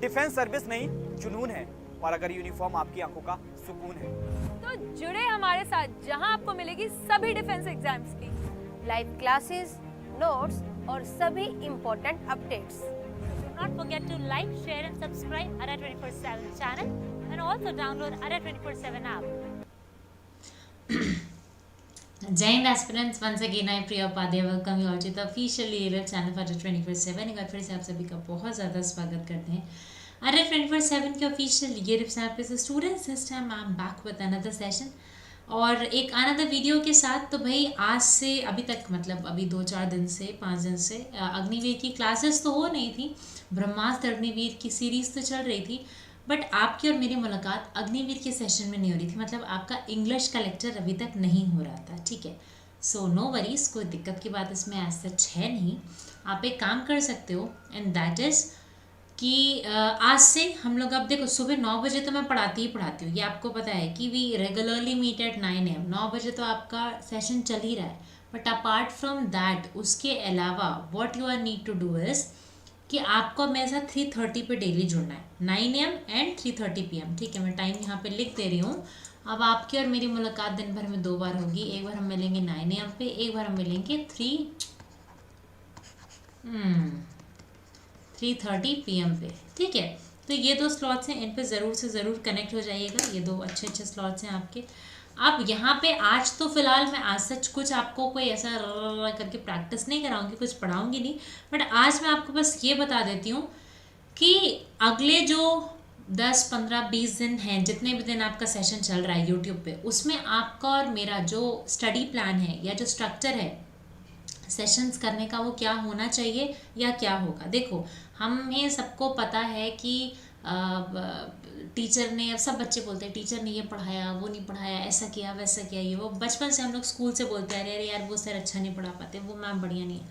Defence service नहीं जुनून है, और अगर यूनिफॉर्म आपकी आंखों का सुकून है तो जुड़े हमारे साथ, जहां आपको मिलेगी सभी डिफेंस एग्जाम्स की लाइव क्लासेस, नोट्स और सभी important updates. Do not forget to like, share and subscribe Arya 24/7 channel and also download Arya 24/7 app. Jai Hind aspirants, once again I Priya Upadhyay welcome you all to the official YouTube channel for Arya 24/7। एक बार फिर से आप सभी का बहुत ज़्यादा स्वागत करते हैं Arya 24/7 के ऑफिशियल YouTube चैनल पे। Students, this time I am back with another session और एक अनदर वीडियो के साथ। तो भाई आज से अभी तक, मतलब अभी 2-4 दिन से 5 दिन से अग्निवीर की क्लासेस तो हो नहीं थी, ब्रह्मास्त्र अग्निवीर की सीरीज़ तो चल रही थी, बट आपकी और मेरी मुलाकात अग्निवीर के सेशन में नहीं हो रही थी। मतलब आपका इंग्लिश का लेक्चर अभी तक नहीं हो रहा था, ठीक है। सो नो वरीज, कोई दिक्कत की बात इसमें एज सच है नहीं। आप एक काम कर सकते हो एंड दैट इज़ कि आज से हम लोग, अब देखो सुबह 9 बजे तो मैं पढ़ाती हूँ, ये आपको पता है कि we regularly meet at 9 AM। 9 बजे तो आपका सेशन चल ही रहा है, बट अपार्ट फ्रॉम दैट, उसके अलावा what you are need to do is कि आपको मेरे साथ 3:30 पे डेली जुड़ना है, 9 AM एंड 3:30 PM, ठीक है। मैं टाइम यहाँ पे लिख दे रही हूँ। अब आपकी और मेरी मुलाकात दिन भर में 2 बार होगी। एक बार हम मिलेंगे 9 AM पे, एक बार हम मिलेंगे 3:30 PM पे, ठीक है। तो ये 2 स्लॉट्स हैं, इन पे ज़रूर से ज़रूर कनेक्ट हो जाइएगा। ये 2 अच्छे अच्छे स्लॉट्स हैं आपके। अब यहाँ पे आज तो फिलहाल मैं आज सच कुछ आपको कोई ऐसा करके प्रैक्टिस नहीं कराऊंगी, कुछ पढ़ाऊंगी नहीं, बट आज मैं आपको बस ये बता देती हूँ कि अगले जो 10, 15, 20 दिन हैं, जितने भी दिन आपका सेशन चल रहा है यूट्यूब पे, उसमें आपका और मेरा जो स्टडी प्लान है या जो स्ट्रक्चर है सेशंस करने का, वो क्या होना चाहिए या क्या होगा। देखो, हमें सबको पता है कि टीचर ने, अब सब बच्चे बोलते हैं टीचर ने ये पढ़ाया, वो नहीं पढ़ाया, ऐसा किया वैसा किया, ये वो बचपन से हम लोग स्कूल से बोलते हैं, अरे यार वो सर अच्छा नहीं पढ़ा पाते, वो मैम बढ़िया नहीं है।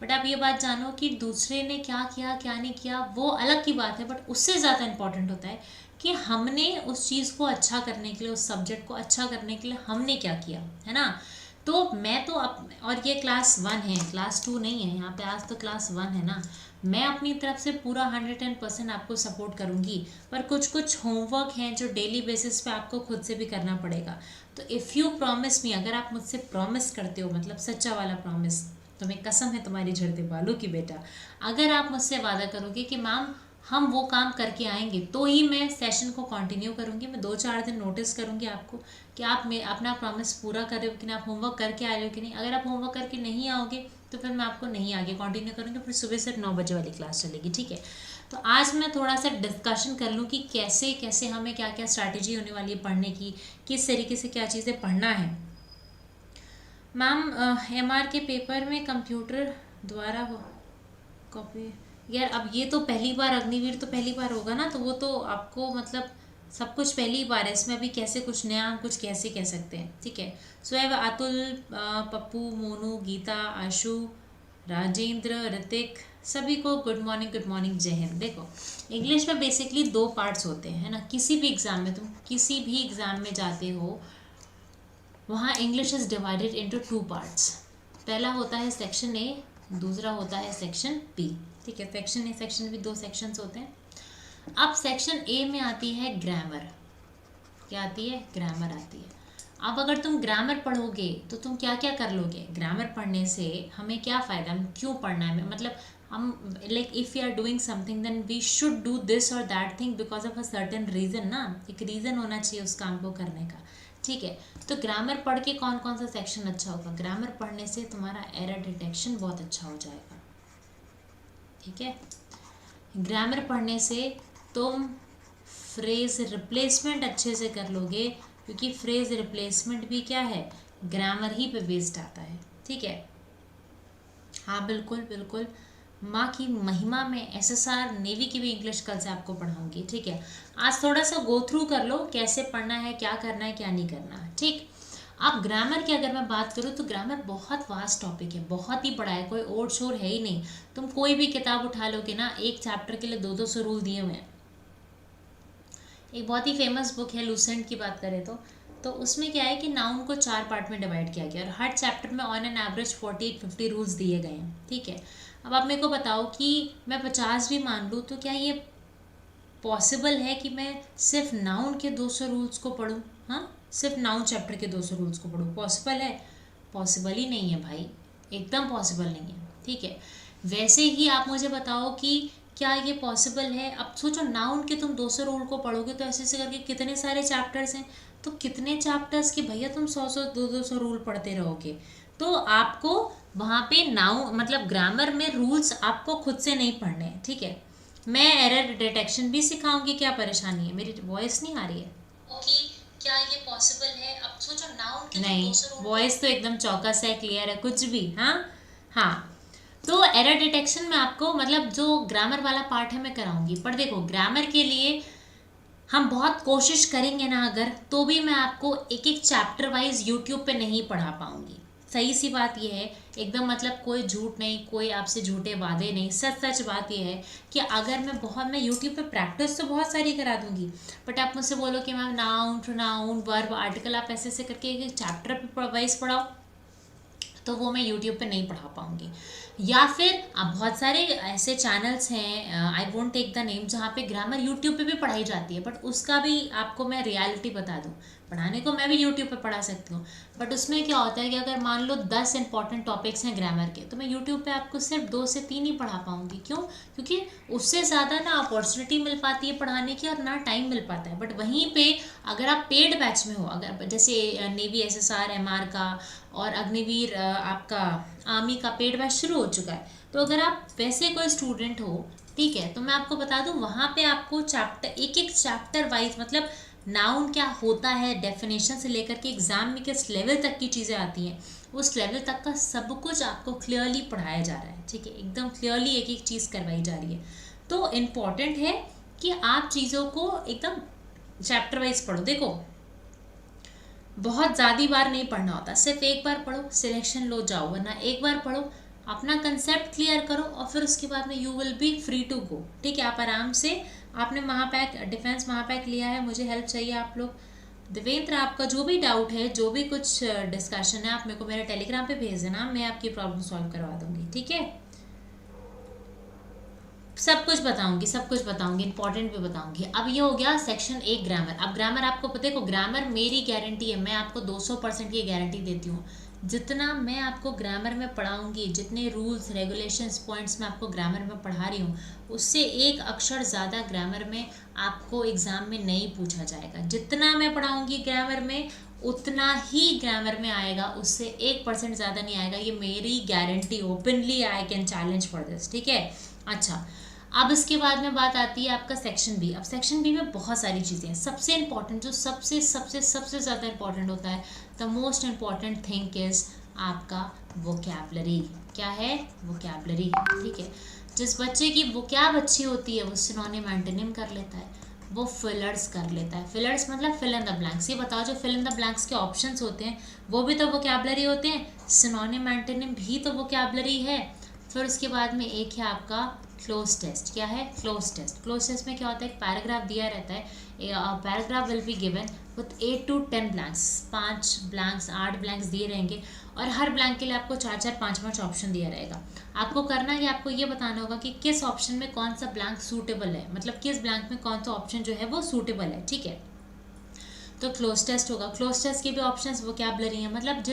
बट आप ये बात जानो कि दूसरे ने क्या किया क्या नहीं किया वो अलग की बात है, बट उससे ज़्यादा इम्पॉर्टेंट होता है कि हमने उस चीज़ को अच्छा करने के लिए, उस सब्जेक्ट को अच्छा करने के लिए हमने क्या किया, है ना। तो मैं तो और ये क्लास 1 है, क्लास 2 नहीं है यहाँ पे, आज तो क्लास 1 है ना। मैं अपनी तरफ से पूरा 110% आपको सपोर्ट करूँगी, पर कुछ कुछ होमवर्क हैं जो डेली बेसिस पे आपको खुद से भी करना पड़ेगा। तो इफ़ यू प्रॉमिस मी, अगर आप मुझसे प्रॉमिस करते हो, मतलब सच्चा वाला प्रॉमिस, तुम्हें कसम है तुम्हारी झड़ते बालों की बेटा, अगर आप मुझसे वादा करोगे कि मैम हम वो काम करके आएंगे, तो ही मैं सेशन को कंटिन्यू करूँगी। मैं 2-4 दिन नोटिस करूँगी आपको कि आप अपना प्रॉमिस पूरा कर रहे हो कि नहीं, आप होमवर्क करके आ रहे हो कि नहीं। अगर आप होमवर्क करके नहीं आओगे तो फिर मैं आपको नहीं आगे कंटिन्यू करूँगी, फिर सुबह से 9 बजे वाली क्लास चलेगी, ठीक है। तो आज मैं थोड़ा सा डिस्कशन कर लूँ कि कैसे कैसे हमें क्या क्या स्ट्रैटेजी होने वाली है पढ़ने की, किस तरीके से क्या चीज़ें पढ़ना है। मैम MR के पेपर में कंप्यूटर द्वारा हो कॉपी, यार अब ये तो पहली बार, अग्निवीर तो पहली बार होगा ना, तो वो तो आपको मतलब सब कुछ पहली बार है, इसमें अभी कैसे कुछ नया हम कुछ कैसे कह सकते हैं, ठीक है। सोएब, अतुल, पप्पू, मोनू, गीता, आशु, राजेंद्र, ऋतिक, सभी को गुड मॉर्निंग, जय हिंद। देखो, इंग्लिश में बेसिकली 2 पार्ट्स होते हैं, है ना। किसी भी एग्ज़ाम में, तुम किसी भी एग्ज़ाम में जाते हो, वहाँ English is divided into 2 parts. पहला होता है सेक्शन ए, दूसरा होता है सेक्शन बी, ठीक है। Section A, section B, 2 sections होते हैं। अब सेक्शन ए में आती है ग्रामर। क्या आती है? ग्रामर आती है। अब अगर तुम ग्रामर पढ़ोगे तो तुम क्या क्या कर लोगे? ग्रामर पढ़ने से हमें क्या फ़ायदा, हम क्यों पढ़ना है, मतलब हम like if you are doing something then we should do this और that thing because of a certain reason ना। एक रीज़न होना चाहिए उस काम को करने का, ठीक है। तो ग्रामर पढ़ के कौन कौन सा सेक्शन अच्छा होगा? ग्रामर पढ़ने से तुम्हारा एरर डिटेक्शन बहुत अच्छा हो जाएगा, ठीक है। ग्रामर पढ़ने से तुम फ्रेज रिप्लेसमेंट अच्छे से कर लोगे, क्योंकि फ्रेज रिप्लेसमेंट भी क्या है, ग्रामर ही पे बेस्ड आता है, ठीक है। हाँ बिल्कुल बिल्कुल, माँ की महिमा में SSR नेवी की भी इंग्लिश कल से आपको पढ़ाऊंगी, ठीक है। आज थोड़ा सा गो थ्रू कर लो कैसे पढ़ना है, क्या करना है, क्या नहीं करना, ठीक। अब ग्रामर की अगर मैं बात करूँ तो ग्रामर बहुत वास्ट टॉपिक है, बहुत ही बड़ा है, कोई ओर शोर है ही नहीं। तुम कोई भी किताब उठा लोगे ना, एक चैप्टर के लिए 200 रूल दिए हुए हैं। एक बहुत ही फेमस बुक है लूसेंट की बात करें तो उसमें क्या है कि नाउन को 4 पार्ट में डिवाइड किया गया और हर चैप्टर में ऑन एन एवरेज 48-50 रूल्स दिए गए हैं, ठीक है। अब आप मेरे को बताओ कि मैं 50 भी मान लूँ तो क्या ये पॉसिबल है कि मैं सिर्फ नाउन के 200 रूल्स को पढूं? हाँ, सिर्फ नाउन चैप्टर के 200 रूल्स को पढूं? पॉसिबल है? पॉसिबल ही नहीं है भाई, एकदम पॉसिबल नहीं है। ठीक है, वैसे ही आप मुझे बताओ कि क्या ये पॉसिबल है? अब सोचो, नाउन के तुम 200 रूल को पढ़ोगे तो ऐसे ऐसे करके कितने सारे चैप्टर्स हैं, तो कितने चैप्टर्स के भैया तुम 100 200 रूल पढ़ते रहोगे। तो आपको वहाँ पे नाउन मतलब ग्रामर में रूल्स आपको खुद से नहीं पढ़ने हैं। ठीक है, मैं एरर डिटेक्शन भी सिखाऊंगी। क्या परेशानी है? मेरी वॉइस नहीं आ रही है? ओके, क्या ये पॉसिबल है? अब सोचो, नाउन के नहीं, वॉइस तो एकदम चौकस है, क्लियर है, कुछ भी। हाँ, तो एरर डिटेक्शन में आपको मतलब जो ग्रामर वाला पार्ट है मैं कराऊंगी। पर देखो, ग्रामर के लिए हम बहुत कोशिश करेंगे ना अगर, तो भी मैं आपको एक एक चैप्टर वाइज यूट्यूब पे नहीं पढ़ा पाऊंगी। सही सी बात यह है, एकदम मतलब कोई झूठ नहीं, कोई आपसे झूठे वादे नहीं, सच सच बात यह है कि अगर मैं यूट्यूब पे प्रैक्टिस तो बहुत सारी करा दूंगी, बट आप मुझसे बोलो कि ma'am noun pronoun verb article आप ऐसे ऐसे करके एक चैप्टर पे वाइज पढ़ाओ, तो वो मैं यूट्यूब पे नहीं पढ़ा पाऊंगी। या फिर अब बहुत सारे ऐसे चैनल्स हैं, I won't take the name, जहाँ पे ग्रामर यूट्यूब पे भी पढ़ाई जाती है, बट उसका भी आपको मैं रियलिटी बता दूँ, पढ़ाने को मैं भी यूट्यूब पे पढ़ा सकती हूँ, बट उसमें क्या होता है कि अगर मान लो 10 इंपॉर्टेंट टॉपिक्स हैं ग्रामर के, तो मैं यूट्यूब पे आपको सिर्फ 2 से 3 ही पढ़ा पाऊंगी। क्यों? क्योंकि उससे ज़्यादा ना अपॉर्चुनिटी मिल पाती है पढ़ाने की और ना टाइम मिल पाता है। बट वहीं पे अगर आप पेड बैच में हो, अगर जैसे नेवी SSR MR का और अग्निवीर आपका आर्मी का पेड बैच शुरू हो चुका है, तो अगर आप वैसे कोई स्टूडेंट हो, ठीक है, तो मैं आपको बता दूं वहाँ पे आपको चैप्टर एक एक चैप्टर वाइज मतलब नाउन क्या होता है, डेफिनेशन से लेकर के एग्जाम में किस लेवल तक की चीज़ें आती हैं, उस लेवल तक का सब कुछ आपको क्लियरली पढ़ाया जा रहा है। ठीक है, एकदम क्लियरली एक एक चीज़ करवाई जा रही है। तो इम्पॉर्टेंट है कि आप चीज़ों को एकदम चैप्टर वाइज पढ़ो। देखो, बहुत ज़्यादा बार नहीं पढ़ना होता, सिर्फ एक बार पढ़ो, सिलेक्शन लो, जाओ, वरना एक बार पढ़ो, अपना कंसेप्ट क्लियर करो और फिर उसके बाद में you will be free to go. ठीक है, आप आराम से, आपने महापैक डिफेंस महापैक लिया है, मुझे हेल्प चाहिए आप लोग। देवेंद्र, आपका जो भी डाउट है, जो भी कुछ डिस्कशन है, आप मेरे को मेरे टेलीग्राम पे भेज देना, मैं आपकी प्रॉब्लम सॉल्व करवा दूंगी। ठीक है, सब कुछ बताऊंगी, इंपॉर्टेंट भी बताऊंगी। अब ये हो गया सेक्शन 1 ग्रामर। अब ग्रामर आपको देखो, ग्रामर मेरी गारंटी है, मैं आपको 200% की गारंटी देती हूँ, जितना मैं आपको ग्रामर में पढ़ाऊंगी, जितने रूल्स रेगुलेशंस पॉइंट्स मैं आपको ग्रामर में पढ़ा रही हूँ, उससे एक अक्षर ज़्यादा ग्रामर में आपको एग्ज़ाम में नहीं पूछा जाएगा। जितना मैं पढ़ाऊंगी ग्रामर में, उतना ही ग्रामर में आएगा, उससे 1% ज़्यादा नहीं आएगा। ये मेरी guarantee, openly I can challenge for this. ठीक है, अच्छा, अब इसके बाद में बात आती है आपका सेक्शन बी। अब सेक्शन बी में बहुत सारी चीज़ें हैं। सबसे इंपॉर्टेंट, जो सबसे सबसे सबसे ज़्यादा इंपॉर्टेंट होता है, the most important thing is आपका वोकैबलरी। क्या है? वोकैबलरी। ठीक है, जिस बच्चे की वोकैब अच्छी होती है वो सिनोनिम एंटोनिम कर लेता है, वो फिलर्स कर लेता है। फिलर्स मतलब फिल इन द ब्लैंक्स। ये बताओ, जो फिल इन द ब्लैंक्स के ऑप्शंस होते हैं वो भी तो वोकैबलरी होते हैं, सिनोनिम एंटोनिम भी तो वोकैबलरी है। फिर उसके बाद में एक है आपका क्लोज टेस्ट। क्या है? Cloze test. क्लोज टेस्ट में क्या होता है, एक पैराग्राफ दिया रहता है, paragraph will be given with 8 to 10 blanks, 5 blanks 8 blanks दिए रहेंगे और हर ब्लैंक के लिए आपको 4 5 ऑप्शन दिया रहेगा। आपको करना है, आपको ये बताना होगा कि किस ऑप्शन में कौन सा ब्लैंक सूटेबल है, मतलब किस ब्लैंक में कौन सा ऑप्शन जो है वो सूटेबल है। ठीक है, तो क्लोज टेस्ट होगा। क्लोज टेस्ट के भी ऑप्शंस वोकैबलरी हैं, मतलब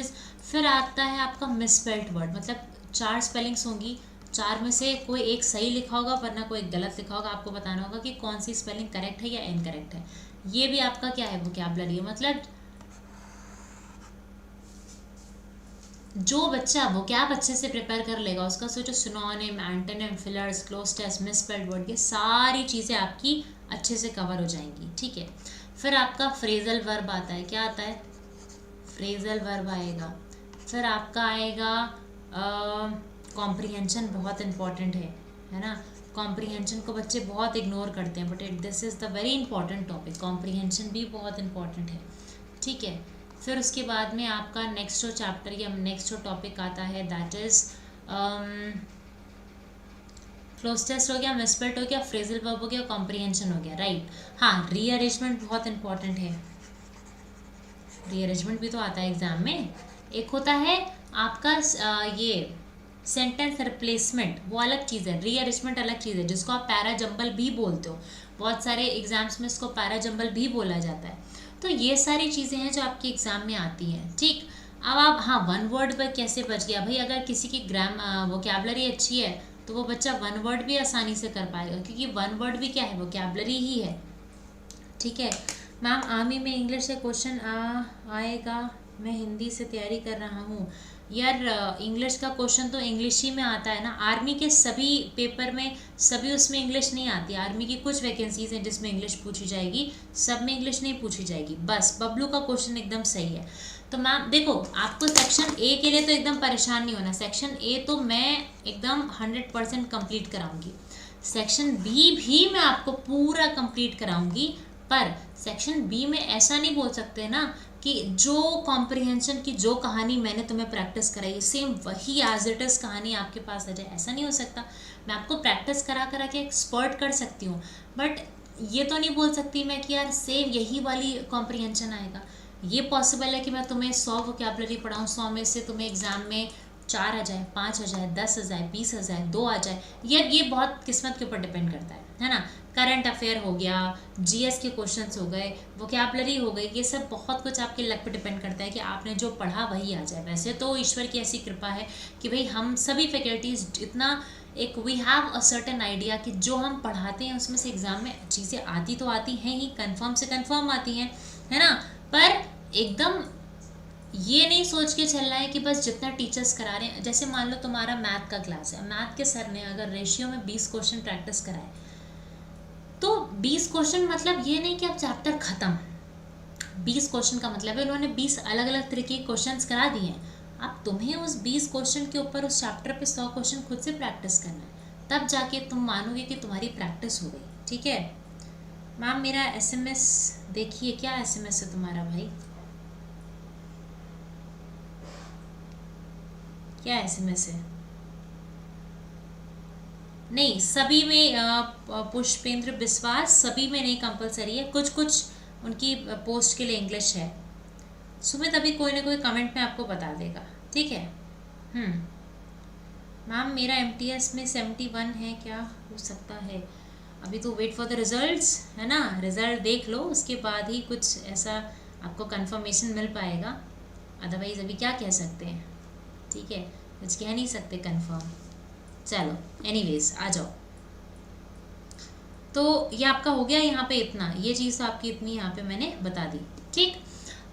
फिर आता है आपका मिसस्पेल्ड वर्ड, मतलब 4 स्पेलिंग्स होंगी, 4 में से कोई एक सही लिखा होगा वरना कोई गलत लिखा होगा। आपको बताना होगा कि कौन सी स्पेलिंग करेक्ट है या इनकरेक्ट है। ये भी आपका क्या है, वोकैबलरी है। मतलब जो बच्चा वोकैब अच्छे से प्रिपेयर कर लेगा, उसका सोचो synonym, antonym, fillers, cloze test, misspelled word, ये सारी चीज़ें आपकी अच्छे से कवर हो जाएंगी। ठीक है, फिर आपका फ्रेजल वर्ब आता है। क्या आता है? फ्रेजल वर्ब आएगा। फिर आपका आएगा कॉम्प्रीहेंशन, बहुत इंपॉर्टेंट है ना। कॉम्प्रीहेंशन को बच्चे बहुत इग्नोर करते हैं, but this is the very important topic. Comprehension भी बहुत इंपॉर्टेंट है। ठीक है, फिर उसके बाद में आपका नेक्स्ट जो चैप्टर या नेक्स्ट जो टॉपिक आता है, दैट इज़ क्लोज टेस्ट हो गया, मिसस्पेल्ड हो गया, फ्रेजल वर्ब हो गया, कॉम्प्रीहेंशन हो गया, राइट। हाँ, रीअरेंजमेंट बहुत इंपॉर्टेंट है। रीअरेंजमेंट भी तो आता है एग्जाम में। एक होता है आपका ये सेंटेंस रिप्लेसमेंट वो अलग चीज़ है, रीअरेंजमेंट अलग चीज़ है, जिसको आप पैरा जंबल भी बोलते हो। बहुत सारे एग्जाम्स में इसको पैरा जंबल भी बोला जाता है। तो ये सारी चीज़ें हैं जो आपके एग्जाम में आती हैं, ठीक। अब आप हाँ वन वर्ड पर कैसे बच गया भाई, अगर किसी की वोकैबुलरी अच्छी है तो वो बच्चा वन वर्ड भी आसानी से कर पाएगा, क्योंकि वन वर्ड भी क्या है, वोकैबुलरी ही है, ठीक है। मैम आर्मी में इंग्लिश से क्वेश्चन आएगा, मैं हिंदी से तैयारी कर रहा हूँ। यार इंग्लिश का क्वेश्चन तो इंग्लिश ही में आता है ना, आर्मी के सभी पेपर में सभी उसमें इंग्लिश नहीं आती। आर्मी की कुछ वैकेंसीज हैं जिसमें इंग्लिश पूछी जाएगी, सब में इंग्लिश नहीं पूछी जाएगी। बस बबलू का क्वेश्चन एकदम सही है। तो मैम देखो, आपको सेक्शन ए के लिए तो एकदम परेशान नहीं होना, सेक्शन ए तो मैं एकदम 100% कंप्लीट कराऊंगी, सेक्शन बी भी मैं आपको पूरा कंप्लीट कराऊंगी। पर सेक्शन बी में ऐसा नहीं बोल सकते ना कि जो कॉम्प्रिहेंशन की जो कहानी मैंने तुम्हें प्रैक्टिस कराई सेम वही एज इट इज़ कहानी आपके पास आ जाए, ऐसा नहीं हो सकता। मैं आपको प्रैक्टिस करा करा के एक्सपर्ट कर सकती हूँ, बट ये तो नहीं बोल सकती मैं कि यार सेम यही वाली कॉम्प्रिहेंशन आएगा। ये पॉसिबल है कि मैं तुम्हें 100 वोकैबुलरी पढ़ाऊँ, 100 में से तुम्हें एग्जाम में 4 आ जाए, 5 आ जाए, 10 आ जाए, 20 आ जाए, 2 आ जाए। ये बहुत किस्मत के ऊपर डिपेंड करता है ना। करंट अफेयर हो गया, जीएस के क्वेश्चंस हो गए, वोकैबुलरी हो गई, ये सब बहुत कुछ आपके लक पे डिपेंड करता है कि आपने जो पढ़ा वही आ जाए। वैसे तो ईश्वर की ऐसी कृपा है कि भाई हम सभी फैकल्टीज इतना एक we have a certain idea कि जो हम पढ़ाते हैं उसमें से एग्जाम में चीज़ें आती तो आती हैं ही, कंफर्म से कंफर्म आती हैं, है ना। पर एकदम ये नहीं सोच के चलना है कि बस जितना टीचर्स करा रहे हैं, जैसे मान लो तुम्हारा मैथ का क्लास है, मैथ के सर ने अगर रेशियो में 20 क्वेश्चन प्रैक्टिस कराए तो 20 क्वेश्चन मतलब ये नहीं कि अब चैप्टर खत्म। 20 क्वेश्चन का मतलब है उन्होंने 20 अलग अलग तरीके के क्वेश्चंस करा दिए हैं। अब तुम्हें उस 20 क्वेश्चन के ऊपर उस चैप्टर पे 100 क्वेश्चन खुद से प्रैक्टिस करना है, तब जाके तुम मानोगे कि तुम्हारी प्रैक्टिस हो गई, ठीक है। मैम मेरा एसएमएस देखिए, क्या एसएमएस है तुम्हारा भाई, क्या एसएमएस है? नहीं सभी में पुष्पेंद्र विश्वास सभी में नहीं कंपलसरी है, कुछ कुछ उनकी पोस्ट के लिए इंग्लिश है। सुमित अभी कोई ना कोई कमेंट में आपको बता देगा, ठीक है। मैम मेरा एमटीएस में 71 है, क्या हो सकता है? अभी तो वेट फॉर द रिजल्ट्स, है ना, रिजल्ट देख लो उसके बाद ही कुछ ऐसा आपको कंफर्मेशन मिल पाएगा। अदरवाइज अभी क्या कह सकते हैं, ठीक है, कुछ कह नहीं सकते कंफर्म। चलो एनीवेज आ जाओ। तो ये आपका हो गया यहाँ पे इतना, ये चीज़ आपकी इतनी यहाँ पे मैंने बता दी, ठीक।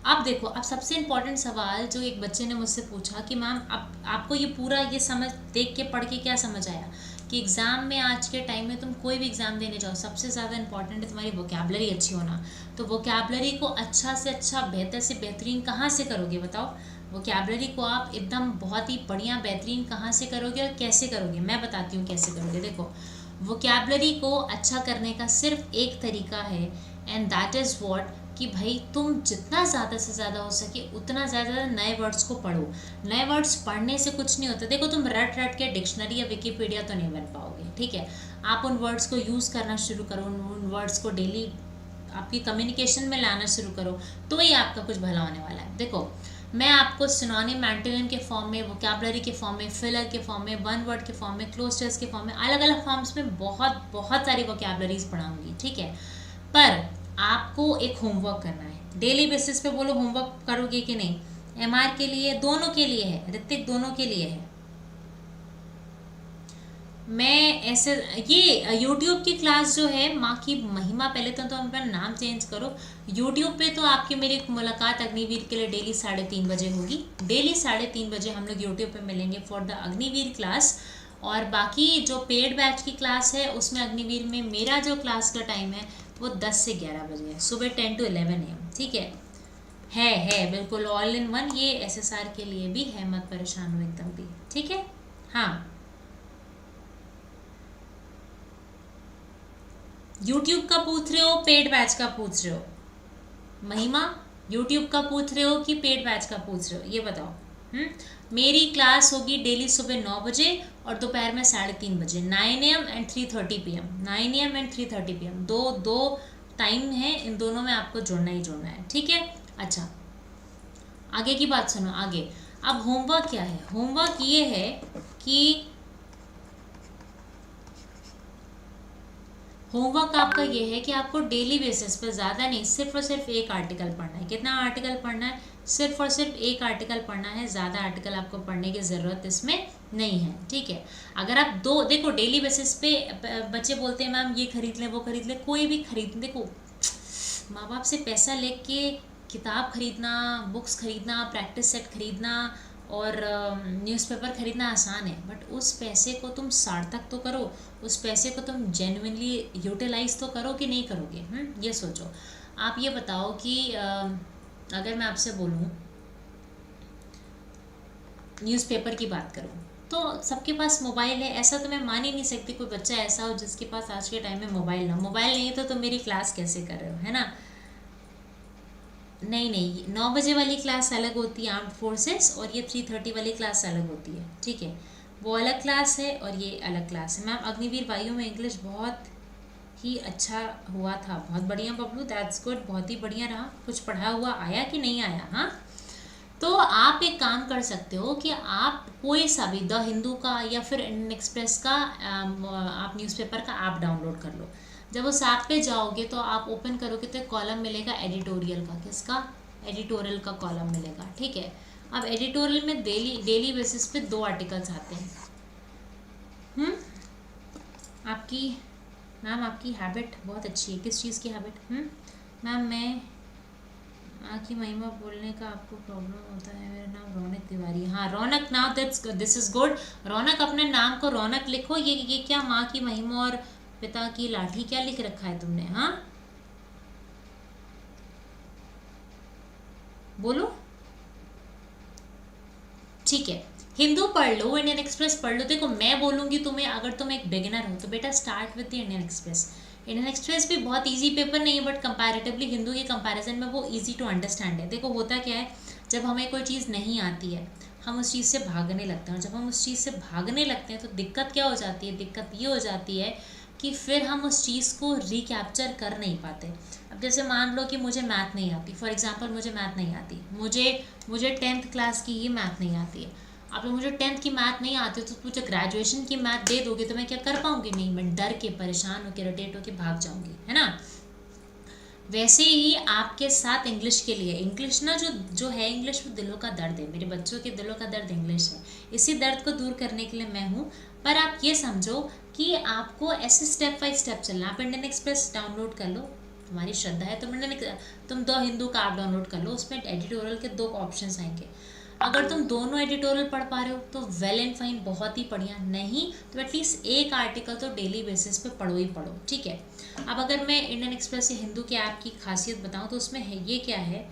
अब देखो, अब सबसे इम्पोर्टेंट सवाल जो एक बच्चे ने मुझसे पूछा कि मैम अब आपको ये पूरा ये समझ देख के पढ़ के क्या समझ आया कि एग्ज़ाम में आज के टाइम में तुम कोई भी एग्ज़ाम देने जाओ सबसे ज़्यादा इंपॉर्टेंट है तुम्हारी वोकैबुलरी अच्छी होना। तो वोकैबुलरी को अच्छा से अच्छा बेहतर से बेहतरीन कहाँ से करोगे बताओ? वोकैबुलरी को आप एकदम बहुत ही बढ़िया बेहतरीन कहाँ से करोगे और कैसे करोगे? मैं बताती हूँ कैसे करोगे। देखो, वोकैबुलरी को अच्छा करने का सिर्फ एक तरीका है, एंड दैट इज़ व्हाट, कि भाई तुम जितना ज़्यादा से ज़्यादा हो सके उतना ज़्यादा नए वर्ड्स को पढ़ो। नए वर्ड्स पढ़ने से कुछ नहीं होता। देखो, तुम रट रट के डिक्शनरी या विकीपीडिया तो नहीं बन पाओगे, ठीक है। आप उन वर्ड्स को यूज़ करना शुरू करो, उन वर्ड्स को डेली आपकी कम्युनिकेशन में लाना शुरू करो, तो ही आपका कुछ भला होने वाला है। देखो, मैं आपको सिनोनिम एंटोनिम के फॉर्म में, वोकैबुलरी के फॉर्म में, फिलर के फॉर्म में, वन वर्ड के फॉर्म में, क्लोजर्स के फॉर्म में, अलग अलग फॉर्म्स में बहुत सारी वोकैबुलरीज पढ़ाऊंगी, ठीक है। पर आपको एक होमवर्क करना है डेली बेसिस पे। बोलो होमवर्क करोगे कि नहीं? एमआर के लिए, दोनों के लिए है, ऋतिक दोनों के लिए है। मैं ऐसे ये यूट्यूब की क्लास जो है माँ की महिमा, पहले तो तुम अपना नाम चेंज करो। यूट्यूब पे तो आपकी मेरी मुलाकात अग्निवीर के लिए डेली 3:30 बजे होगी। डेली 3:30 बजे हम लोग यूट्यूब पे मिलेंगे फॉर द अग्निवीर क्लास। और बाकी जो पेड बैच की क्लास है उसमें अग्निवीर में मेरा जो क्लास का टाइम है वो 10 से 11 बजे है, सुबह 10 to 11 AM, ठीक है बिल्कुल ऑल इन वन। ये एसएसआर के लिए भी है, मत परेशान हो एकदम भी, ठीक है। हाँ, यूट्यूब का पूछ रहे हो, पेड बैच का पूछ रहे हो? महिमा, यूट्यूब का पूछ रहे हो कि पेड बैच का पूछ रहे हो, ये बताओ। मेरी क्लास होगी डेली सुबह 9 बजे और दोपहर में 3:30 बजे, 9 AM and 3:30 PM, 9 AM and 3:30 PM, दो टाइम है, इन दोनों में आपको जुड़ना ही जुड़ना है, ठीक है। अच्छा, आगे की बात सुनो। आगे अब होमवर्क क्या है? होमवर्क ये है कि होमवर्क आपका ये है कि आपको डेली बेसिस पर, ज़्यादा नहीं, सिर्फ और सिर्फ एक आर्टिकल पढ़ना है। कितना आर्टिकल पढ़ना है? सिर्फ और सिर्फ एक आर्टिकल पढ़ना है, ज़्यादा आर्टिकल आपको पढ़ने की ज़रूरत इसमें नहीं है, ठीक है। अगर आप दो, देखो डेली बेसिस पे बच्चे बोलते हैं मैम ये खरीद लें वो खरीद लें, कोई भी खरीद, देखो माँ बाप से पैसा लेके किताब खरीदना, बुक्स खरीदना, प्रैक्टिस सेट खरीदना और न्यूज़पेपर खरीदना आसान है, बट उस पैसे को तुम सार्थक तो करो, उस पैसे को तुम जेन्युइनली यूटिलाइज तो करो कि नहीं करोगे? ये सोचो। आप ये बताओ कि अगर मैं आपसे बोलूँ, न्यूज़पेपर की बात करूँ, तो सबके पास मोबाइल है, ऐसा तो मैं मान ही नहीं सकती कोई बच्चा ऐसा हो जिसके पास आज के टाइम में मोबाइल ना। मोबाइल नहीं है तो तुम मेरी क्लास कैसे कर रहे हो, है ना? नहीं, 9 बजे वाली क्लास अलग होती है आर्म्ड फोर्सेस, और ये 3:30 वाली क्लास अलग होती है, ठीक है। वो अलग क्लास है और ये अलग क्लास है। मैम अग्निवीर वायु में इंग्लिश बहुत ही अच्छा हुआ था, बहुत बढ़िया बबलू, दैट्स गुड, बहुत ही बढ़िया रहा। कुछ पढ़ा हुआ आया कि नहीं आया? हाँ, तो आप एक काम कर सकते हो कि आप कोई सा भी द हिंदू का या फिर इंडियन एक्सप्रेस का आप न्यूज़पेपर का ऐप डाउनलोड कर लो। जब उस ऐप पे जाओगे तो आप ओपन करोगे तो कॉलम मिलेगा एडिटोरियल का। किसका? एडिटोरियल का कॉलम मिलेगा, ठीक है। अब एडिटोरियल में डेली बेसिस पे 2 आर्टिकल्स आते हैं। आपकी मैम आपकी हैबिट बहुत अच्छी है। किस चीज़ की हैबिट? मैम मैं माँ की महिमा बोलने का आपको प्रॉब्लम होता है। मेरा नाम रौनक तिवारी। हाँ रौनक, नाउ दिस इज गुड। रौनक, अपने नाम को रौनक लिखो। ये क्या माँ की महिमा और पिता की लाठी क्या लिख रखा है तुमने? हाँ बोलो, ठीक है। हिंदू पढ़ लो, इंडियन एक्सप्रेस पढ़ लो। देखो मैं बोलूँगी तुम्हें, अगर तुम एक बिगिनर हो तो बेटा start with the Indian express. Indian express भी बहुत इजी पेपर नहीं है, बट कंपैरेटिवली हिंदू के कंपैरिजन में वो इजी टू अंडरस्टैंड है। देखो होता क्या है, जब हमें कोई चीज़ नहीं आती है हम उस चीज़ से भागने लगते हैं, और जब हम उस चीज़ से भागने लगते हैं तो दिक्कत क्या हो जाती है? दिक्कत ये हो जाती है कि फिर हम उस चीज़ को रिकैप्चर कर नहीं पाते। अब जैसे मान लो कि मुझे मैथ नहीं आती, फॉर एग्जांपल मुझे मैथ नहीं आती, मुझे 10th क्लास की ही मैथ नहीं आती है। अब तो मुझे 10th की मैथ नहीं आती तो मुझे ग्रेजुएशन की मैथ दे दोगे तो मैं क्या कर पाऊंगी? नहीं, मैं डर के, परेशान होकर, इरिटेट होकर भाग जाऊंगी, है ना। वैसे ही आपके साथ इंग्लिश के लिए, इंग्लिश ना जो है, इंग्लिश वो दिलों का दर्द है। मेरे बच्चों के दिलों का दर्द इंग्लिश है। इसी दर्द को दूर करने के लिए मैं हूँ। पर आप ये समझो कि आपको ऐसे स्टेप बाय स्टेप चलना। आप इंडियन एक्सप्रेस डाउनलोड कर लो, तुम्हारी श्रद्धा है तुम द हिंदू का ऐप डाउनलोड कर लो। उसमें एडिटोरियल के 2 ऑप्शंस आएंगे। अगर तुम दोनों एडिटोरियल पढ़ पा रहे हो तो वेल एंड फाइन, बहुत ही बढ़िया। नहीं तो एटलीस्ट एक आर्टिकल तो डेली बेसिस पे पढ़ो ही पढ़ो, ठीक है। अब अगर मैं इंडियन एक्सप्रेस या हिंदू के ऐप की खासियत बताऊं तो उसमें है ये क्या है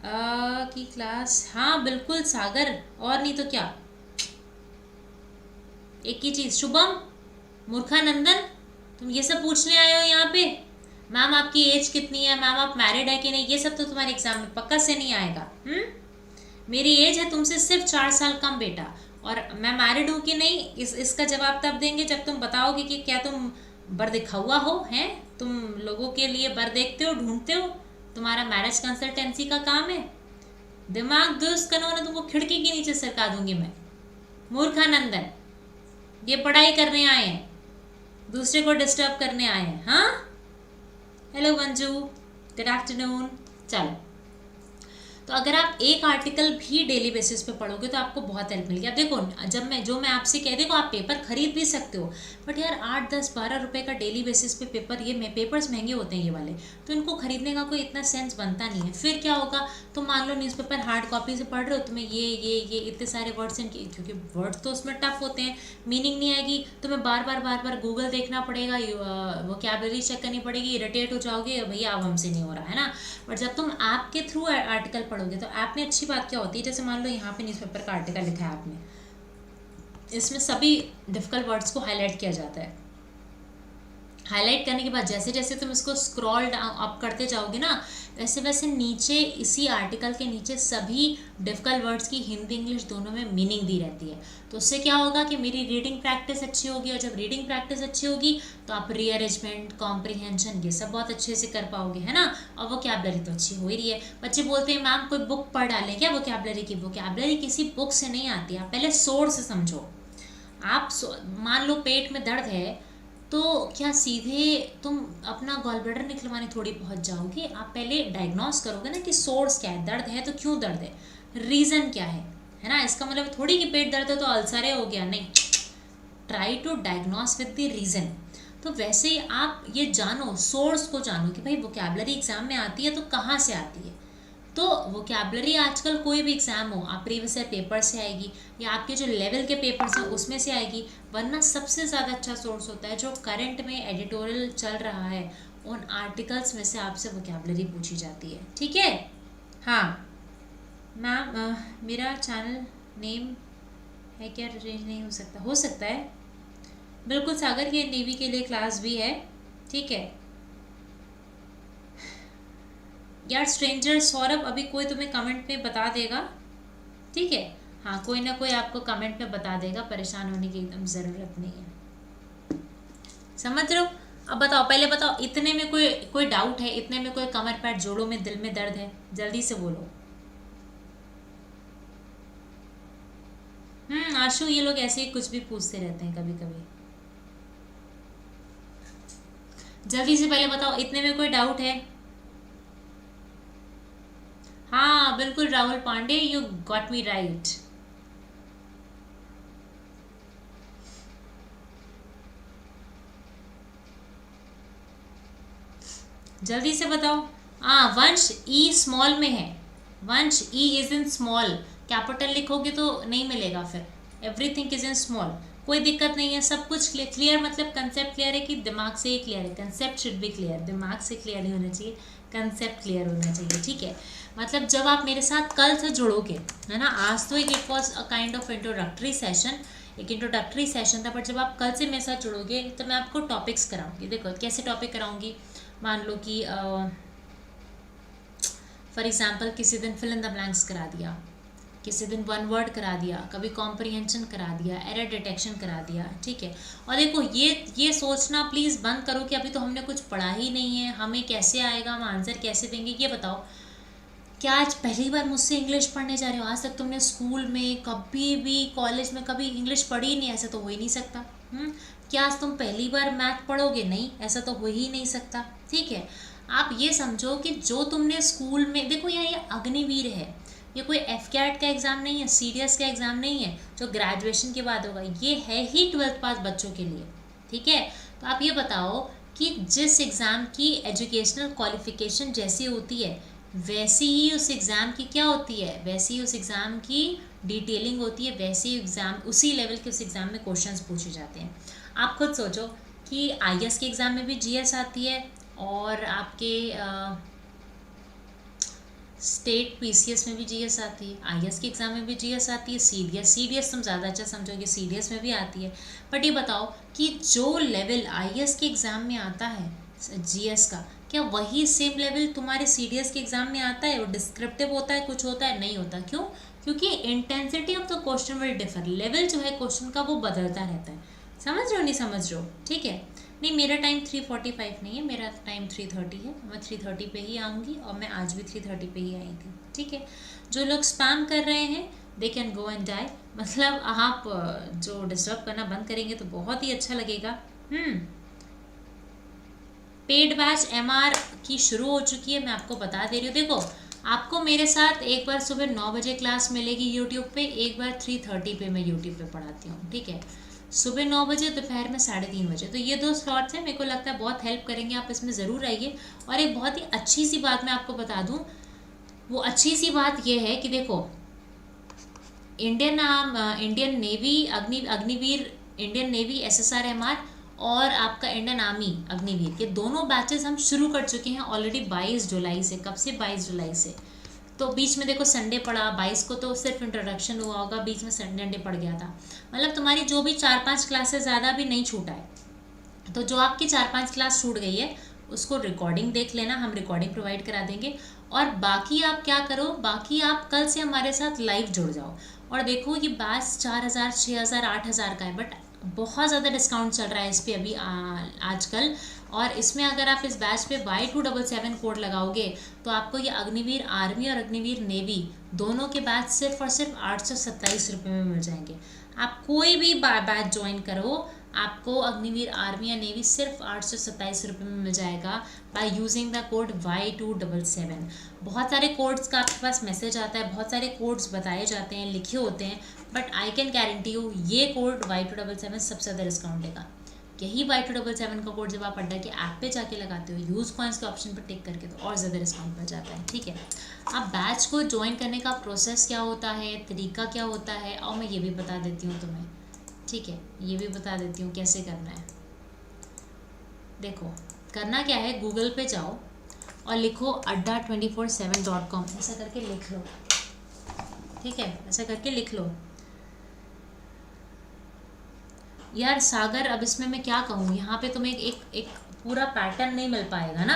की क्लास। हाँ बिल्कुल सागर, और नहीं तो क्या, एक ही चीज़। शुभम, मूर्खानंदन, तुम ये सब पूछने आए हो यहाँ पे? मैम आपकी एज कितनी है, मैम आप मैरिड है कि नहीं, ये सब तो तुम्हारे एग्जाम में पक्का से नहीं आएगा। मेरी एज है तुमसे सिर्फ 4 साल कम बेटा, और मैं मैरिड हूँ कि नहीं इसका जवाब तब देंगे जब तुम बताओगे कि क्या तुम बर देखा हुआ हो, हैं तुम लोगों के लिए बर देखते हो, ढूंढते हो, तुम्हारा मैरिज कंसल्टेंसी का काम है। दिमाग दुरुस्त करना ना, तुमको खिड़की के नीचे सरका दूंगी मैं। मूर्खानंदन, ये पढ़ाई करने आए हैं, दूसरे को डिस्टर्ब करने आए हैं। हाँ हेलो मंजू, गुड आफ्टरनून। चलो, तो अगर आप एक आर्टिकल भी डेली बेसिस पे पढ़ोगे तो आपको बहुत हेल्प मिलेगी। अब देखो, जो मैं आपसे कह देखो, आप पेपर खरीद भी सकते हो, बट यार 8, 10, 12 रुपए का डेली बेसिस पे पेपर, पेपर्स महंगे होते हैं ये वाले, तो इनको खरीदने का कोई इतना सेंस बनता नहीं है। फिर क्या होगा, तो मान लो न्यूज़पेपर हार्ड कॉपी से पढ़ रहे हो, तुम्हें ये इतने सारे वर्ड्स हैं, क्योंकि वर्ड्स तो उसमें टफ होते हैं, मीनिंग नहीं आएगी, तुम्हें बार बार गूगल देखना पड़ेगा, वोकैबुलरी चेक करनी पड़ेगी, इरिटेट हो जाओगे, भैया अब हमसे नहीं हो रहा है ना। बट जब तुम ऐप के थ्रू आर्टिकल पढ़ोगे तो ऐप में अच्छी बात क्या होती है, जैसे मान लो यहाँ पे न्यूज़पेपर का आर्टिकल लिखा है आपने, इसमें सभी डिफिकल्ट वर्ड्स को हाईलाइट किया जाता है। हाईलाइट करने के बाद जैसे जैसे तुम इसको स्क्रॉल अप करते जाओगे ना, वैसे वैसे नीचे इसी आर्टिकल के नीचे सभी डिफिकल्ट वर्ड्स की हिंदी इंग्लिश दोनों में मीनिंग दी रहती है। तो उससे क्या होगा कि मेरी रीडिंग प्रैक्टिस अच्छी होगी, और जब रीडिंग प्रैक्टिस अच्छी होगी तो आप रीअरेंजमेंट, कॉम्प्रिहेंशन ये सब बहुत अच्छे से कर पाओगे, है ना। और वोकैबलरी तो अच्छी हो ही रही है। बच्चे बोलते हैं मैम कोई बुक पढ़ डालें क्या वोकैबलरी की? वोकैबलरी किसी बुक से नहीं आती, आप पहले सोर्स समझो। आप मान लो पेट में दर्द है, तो क्या सीधे तुम अपना गॉल ब्लैडर निकलवाने थोड़ी पहुंच जाओगे? आप पहले डायग्नोस करोगे ना कि सोर्स क्या है, दर्द है तो क्यों दर्द है, रीज़न क्या है ना। इसका मतलब थोड़ी कि पेट दर्द है तो अल्सर हो गया, नहीं। Try to diagnose with the reason. तो वैसे ही आप ये जानो, सोर्स को जानो कि भाई वोकैबलरी एग्जाम में आती है तो कहाँ से आती है। तो वोकैबलरी आजकल कोई भी एग्ज़ाम हो, आप प्रीवियस ईयर पेपर से आएगी या आपके जो लेवल के पेपर्स हैं उसमें से आएगी, वरना सबसे ज़्यादा अच्छा सोर्स होता है जो करंट में एडिटोरियल चल रहा है, उन आर्टिकल्स में से आपसे वोकैबलरी पूछी जाती है, ठीक है। हाँ मैम, मेरा चैनल नेम है क्या रेंज नहीं हो सकता है बिल्कुल सागर, ये नेवी के लिए क्लास भी है, ठीक है यार। स्ट्रेंजर सौरभ, अभी कोई तुम्हें कमेंट में बता देगा, ठीक है। हाँ, कोई ना कोई आपको कमेंट में बता देगा, परेशान होने की एकदम ज़रूरत नहीं है, समझ रहे हो। अब बताओ, पहले बताओ, इतने में कोई डाउट है? इतने में कोई कमर पैर जोड़ों में दिल में दर्द है? जल्दी से बोलो। आशु, ये लोग ऐसे ही कुछ भी पूछते रहते हैं कभी कभी। जल्दी से पहले बताओ, इतने में कोई डाउट है? हाँ बिल्कुल Rahul Pandey, you got me right. जल्दी से बताओ। वंश, ई स्मॉल में है। Vansh, E is in small, capital लिखोगे तो नहीं मिलेगा फिर। एवरीथिंग इज इन स्मॉल, कोई दिक्कत नहीं है, सब कुछ क्लियर। मतलब कंसेप्ट क्लियर है कि दिमाग से ही क्लियर है? कंसेप्ट शुड बी क्लियर, दिमाग से क्लियर नहीं होना चाहिए, कंसेप्ट क्लियर होना चाहिए, ठीक है। मतलब जब आप मेरे साथ कल से जुड़ोगे, है ना, आज तो it was a kind of introductory session, एक इंट्रोडक्टरी सेशन था, बट जब आप कल से मेरे साथ जुड़ोगे तो मैं आपको टॉपिक्स कराऊंगी। देखो कैसे टॉपिक कराऊंगी, मान लो कि फॉर एग्जांपल किसी दिन फिल इन द ब्लैंक्स करा दिया, किसी दिन वन वर्ड करा दिया, कभी कॉम्प्रिहेंशन करा दिया, एरर डिटेक्शन करा दिया, ठीक है। और देखो ये सोचना प्लीज़ बंद करो कि अभी तो हमने कुछ पढ़ा ही नहीं है, हमें कैसे आएगा, हम आंसर कैसे देंगे। ये बताओ, क्या आज पहली बार मुझसे इंग्लिश पढ़ने जा रहे हो? आज तक तुमने स्कूल में कभी भी, कॉलेज में कभी इंग्लिश पढ़ी ही नहीं? ऐसा तो हो ही नहीं सकता। क्या आज तुम पहली बार मैथ पढ़ोगे? नहीं, ऐसा तो हो ही नहीं सकता, ठीक है। आप ये समझो कि जो तुमने स्कूल में, देखो यार ये अग्निवीर है, ये कोई एफकैट का एग्ज़ाम नहीं है, सीडीएस का एग्ज़ाम नहीं है जो ग्रेजुएशन के बाद होगा, ये है ही 12th पास बच्चों के लिए, ठीक है। तो आप ये बताओ कि जिस एग्ज़ाम की एजुकेशनल क्वालिफिकेशन जैसी होती है वैसी ही उस एग्ज़ाम की क्या होती है, वैसी ही उस एग्ज़ाम की डिटेलिंग होती है, वैसे ही एग्ज़ाम उसी लेवल के उस एग्ज़ाम में क्वेश्चंस पूछे जाते हैं। आप खुद सोचो कि आईएएस के एग्ज़ाम में भी जीएस आती है, और आपके स्टेट पीसीएस में भी जीएस आती है, आईएएस के एग्ज़ाम में भी जीएस आती है, सीडीएस तुम ज़्यादा अच्छा समझोगे, सीडीएस में भी आती है। बट ये बताओ कि जो लेवल आईएएस के एग्ज़ाम में आता है जीएस का, क्या वही सेम लेवल तुम्हारे सीडीएस के एग्ज़ाम में आता है? वो डिस्क्रिप्टिव होता है, कुछ होता है? नहीं होता। क्यों? क्योंकि intensity of the question will differ, level जो है क्वेश्चन का वो बदलता रहता है। समझ रहे हो नहीं समझ रहे हो? ठीक है। नहीं, मेरा टाइम 3:45 नहीं है, मेरा टाइम 3:30 है। मैं 3:30 पे ही आऊँगी, और मैं आज भी 3:30 पे ही आई थी, ठीक है। जो लोग स्पैम कर रहे हैं they can go and die, मतलब आप जो डिस्टर्ब करना बंद करेंगे तो बहुत ही अच्छा लगेगा। पेड बैच एमआर की शुरू हो चुकी है, मैं आपको बता दे रही हूँ। देखो, आपको मेरे साथ एक बार सुबह 9 बजे क्लास मिलेगी यूट्यूब पे, एक बार 3:30 पे मैं यूट्यूब पे पढ़ाती हूँ, ठीक है। सुबह 9 बजे, दोपहर में 3:30 बजे। तो ये 2 स्लॉट्स हैं, मेरे को लगता है बहुत हेल्प करेंगे, आप इसमें ज़रूर आइए। और एक बहुत ही अच्छी सी बात मैं आपको बता दूँ, वो अच्छी सी बात ये है कि देखो, Indian navy Agniveer, Indian navy SSR-MR और आपका इंडियन आर्मी अग्निवीर, ये दोनों बैचेस हम शुरू कर चुके हैं ऑलरेडी 22 जुलाई से। कब से? 22 जुलाई से। तो बीच में देखो संडे पड़ा, 22 को तो सिर्फ इंट्रोडक्शन हुआ होगा, बीच में संडे पड़ गया था। मतलब तुम्हारी जो भी 4-5 क्लासेस ज़्यादा भी नहीं छूटा है, तो जो आपकी 4-5 क्लास छूट गई है उसको रिकॉर्डिंग देख लेना, हम रिकॉर्डिंग प्रोवाइड करा देंगे। और बाकी आप क्या करो, बाकी आप कल से हमारे साथ लाइव जुड़ जाओ। और देखो ये बैच 4000, 6000, 8000 का है, बट बहुत ज़्यादा डिस्काउंट चल रहा है इस पर अभी आजकल। और इसमें अगर आप इस बैच पे Y277 कोड लगाओगे तो आपको ये अग्निवीर आर्मी और अग्निवीर नेवी दोनों के बैच सिर्फ और सिर्फ 827 रुपये में मिल जाएंगे। आप कोई भी बैच ज्वाइन करो, आपको अग्निवीर आर्मी या नेवी सिर्फ 827 रुपये में मिल जाएगा by using the code Y277। बहुत सारे कोड्स का आपके पास मैसेज आता है, बहुत सारे कोड्स बताए जाते हैं, लिखे होते हैं, but I can guarantee you ये कोड Y277 सबसे ज़्यादा डिस्काउंट देगा। यही Y277 का कोड जब आप अड्डा के ऐप पे जाके लगाते हो यूज़ कॉइन्स के ऑप्शन पर टिक करके, तो और ज़्यादा डिस्काउंट मिल जाता है। ठीक है, अब बैच को ज्वाइन करने का प्रोसेस क्या होता है, तरीका क्या होता है, और मैं ये भी बता देती हूँ तुम्हें। ठीक है, ये भी बता देती हूँ कैसे करना है। देखो करना क्या है, गूगल पे जाओ और लिखो adda247.com, ऐसा करके लिख लो। ठीक है, ऐसा करके लिख लो। यार सागर, अब इसमें मैं क्या कहूँ, यहाँ पे तुम्हें एक पूरा पैटर्न नहीं मिल पाएगा ना।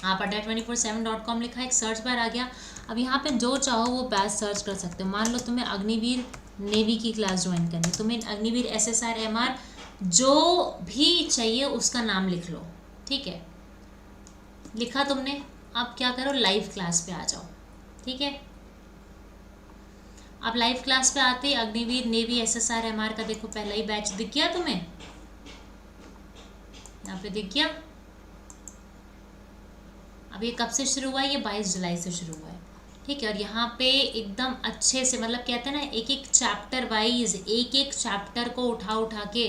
आप adda247.com लिखा, एक सर्च बार आ गया। अब यहाँ पे जो चाहो वो बैच सर्च कर सकते हो। मान लो तुम्हें अग्निवीर नेवी की क्लास ज्वाइन करनी, तुम्हें अग्निवीर SSR MR जो भी चाहिए उसका नाम लिख लो। ठीक है, लिखा तुमने, अब क्या करो, लाइव क्लास पे आ जाओ। ठीक है, अब लाइव क्लास पे आते ही अग्निवीर नेवी SSR MR का देखो पहला ही बैच दिख गया तुम्हें, यहाँ पे दिख गया। अब ये कब से शुरू हुआ है, ये 22 जुलाई से शुरू हुआ है। ठीक है, और यहाँ पे एकदम अच्छे से, मतलब कहते हैं ना, एक एक चैप्टर वाइज एक एक चैप्टर को उठा के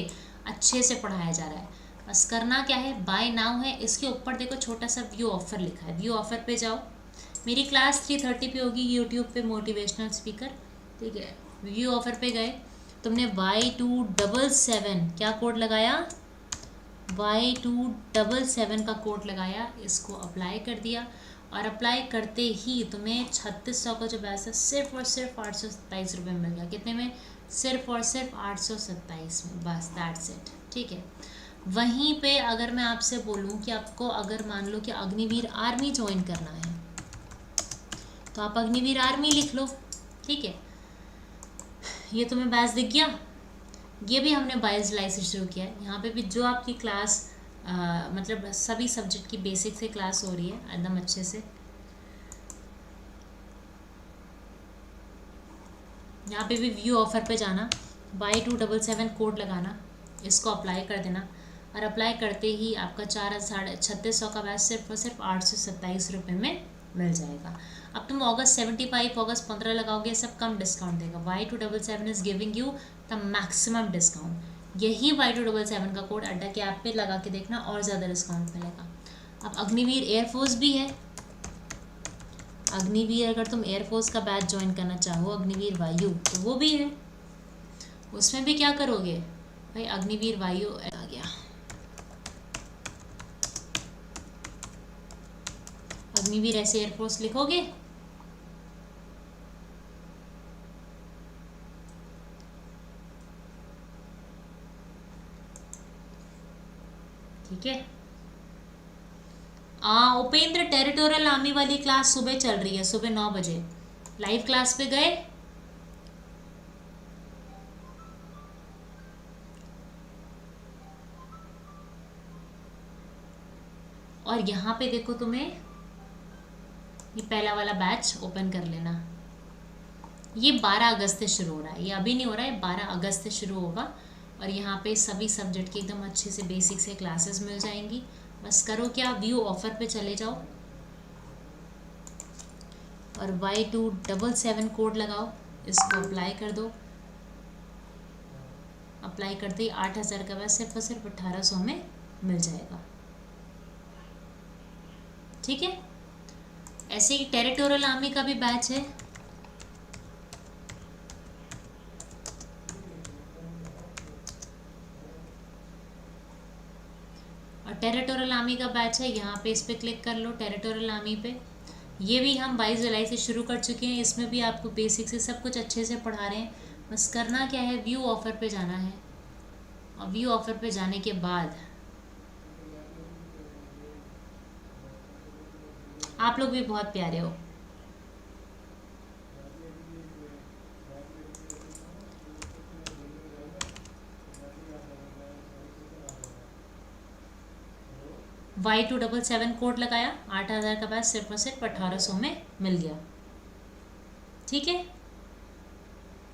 अच्छे से पढ़ाया जा रहा है। बस करना क्या है, बाय नाउ है, इसके ऊपर देखो छोटा सा व्यू ऑफर लिखा है, व्यू ऑफर पे जाओ। मेरी क्लास 3:30 पे होगी यूट्यूब पे, मोटिवेशनल स्पीकर। ठीक है, व्यू ऑफर पे गए, तुमने Y277 क्या कोड लगाया, Y277 का कोड लगाया, इसको अप्लाई कर दिया। और अप्लाई करते ही तुम्हें 3600 का जो बैच है सिर्फ और सिर्फ 827 रुपये मिल गया। कितने में, सिर्फ और सिर्फ 827 में, बस दैट्स इट। ठीक है, वहीं पे अगर मैं आपसे बोलूं कि आपको अगर मान लो कि अग्निवीर आर्मी ज्वाइन करना है तो आप अग्निवीर आर्मी लिख लो। ठीक है, ये तुम्हें बैच दिख गया। ये भी हमने 22 जुलाई से शुरू किया है। यहाँ पे भी जो आपकी क्लास मतलब सभी सब्जेक्ट की बेसिक से क्लास हो रही है एकदम अच्छे से। यहाँ पे भी व्यू ऑफर पे जाना, Y277 कोड लगाना, इसको अप्लाई कर देना। और अप्लाई करते ही आपका 3600 का बैच सिर्फ और सिर्फ 827 रुपये में मिल जाएगा। अब तुम अगस्त 75, अगस्त 15 लगाओगे, सब कम डिस्काउंट देगा। Y277 is giving you the maximum discount. यही Y277 का कोड अड्डा के ऐप पे लगा के देखना, और ज़्यादा डिस्काउंट मिलेगा। अब अग्निवीर एयरफोर्स भी है। अग्निवीर अगर तुम एयरफोर्स का बैच ज्वाइन करना चाहो, अग्निवीर वायु, तो वो भी है। उसमें भी क्या करोगे भाई, अग्निवीर वायु आ गया, अग्निवीर ऐसे एयरफोर्स लिखोगे, ठीक है। उपेंद्र, टेरिटोरियल आर्मी वाली क्लास सुबह चल रही है, सुबह 9 बजे लाइव क्लास पे गए। और यहाँ पे देखो तुम्हें ये पहला वाला बैच ओपन कर लेना। ये 12 अगस्त से शुरू हो रहा है, ये अभी नहीं हो रहा है, 12 अगस्त से शुरू होगा। और यहाँ पे सभी सब्जेक्ट की एकदम अच्छे से बेसिक से क्लासेस मिल जाएंगी। बस करो क्या, व्यू ऑफर पे चले जाओ और Y277 कोड लगाओ, इसको अप्लाई कर दो। अप्लाई करते ही 8000 का बैच सिर्फ और सिर्फ 1800 में मिल जाएगा। ठीक है, ऐसे ही टेरिटोरियल आर्मी का भी बैच है। और टेरिटोरियल आर्मी का बैच है, यहाँ पे इस पर क्लिक कर लो, टेरिटोरियल आर्मी पे। ये भी हम 22 जुलाई से शुरू कर चुके हैं। इसमें भी आपको बेसिक से सब कुछ अच्छे से पढ़ा रहे हैं। बस करना क्या है, व्यू ऑफर पे जाना है। और व्यू ऑफर पे जाने के बाद आप लोग भी बहुत प्यारे हो। Y277 कोड लगाया, 8,000 का पास सिर्फ और सिर्फ 1,800 में मिल गया। ठीक है,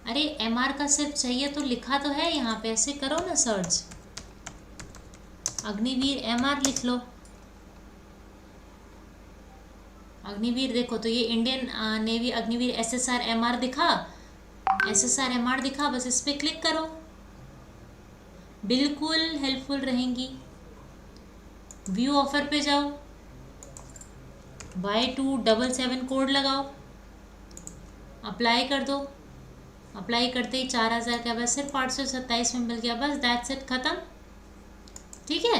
अरे MR का सिर्फ चाहिए तो लिखा तो है यहाँ पे, ऐसे करो ना सर्च, अग्निवीर MR लिख लो। अग्निवीर देखो तो ये Indian navy Agniveer SSR MR दिखा, SSR MR दिखा, बस इस पर क्लिक करो, बिल्कुल हेल्पफुल रहेंगी। व्यू ऑफर पे जाओ, Y277 कोड लगाओ, अप्लाई कर दो। अप्लाई करते ही 4,000 का बस सिर्फ 827 में मिल गया, बस दैट्स इट, खत्म। ठीक है,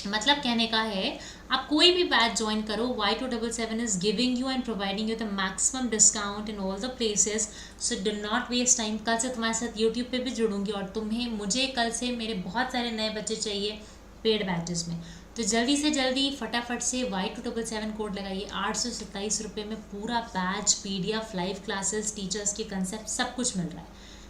मतलब कहने का है आप कोई भी बैच ज्वाइन करो, Y277 is giving you and providing you the maximum discount in all the places, so do not waste time. कल से तुम्हारे साथ यूट्यूब पे भी जुड़ूंगी और मुझे कल से मेरे बहुत सारे नए बच्चे चाहिए पेड बैचेस में, तो जल्दी से जल्दी फटाफट से Y277 कोड लगाइए। 827 रुपये में पूरा batch, PDF, live classes, teachers के कंसेप्ट सब कुछ मिल रहा है।